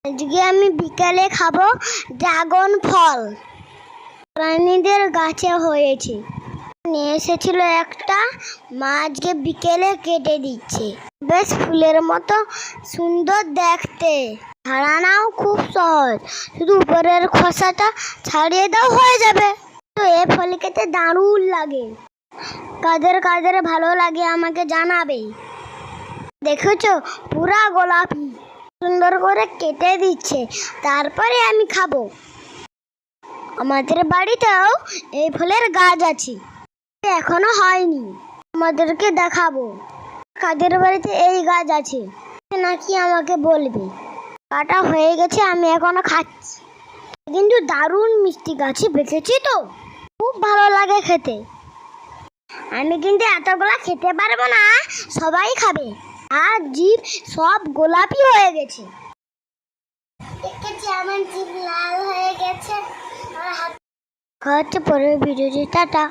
আজকে আমি বিকালে খাবো ড্রাগন ফল। প্রাণীদের গাছে হয়েছে, নিয়ে এসেছিল একটা, মা আজকে বিকেলে কেটে দিচ্ছে। বেশ ফুলের মতো সুন্দর দেখতে, ছাড়ানোও খুব সহজ, শুধু উপরের খোসাটা ছাড়িয়ে দাও হয়ে যাবে। তো এ ফল খেতে দারুণ লাগে। কাদের কাদের ভালো লাগে আমাকে জানাবে। দেখেছো, পুরা গোলাপি, সুন্দর করে কেটে দিচ্ছে, তারপরে আমি খাবো। আমাদের বাড়িতেও এই ফলের গাছ আছে, এখনো হয়নি, আমাদেরকে দেখাবো। কাদের বাড়িতে এই গাছ আছে নাকি আমাকে বলবে। কাটা হয়ে গেছে, আমি এখনো খাচ্ছি, কিন্তু দারুণ মিষ্টি। গাছে বেঁচেছি তো, খুব ভালো লাগে খেতে। আমি কিন্তু এতগুলা খেতে পারবো না, সবাই খাবে। আর জিভ সব গোলাপি হয়ে গেছে। দেখেছি আমার জিভ লাল হয়ে গেছে। পরের ভিডিওটি, টাটা।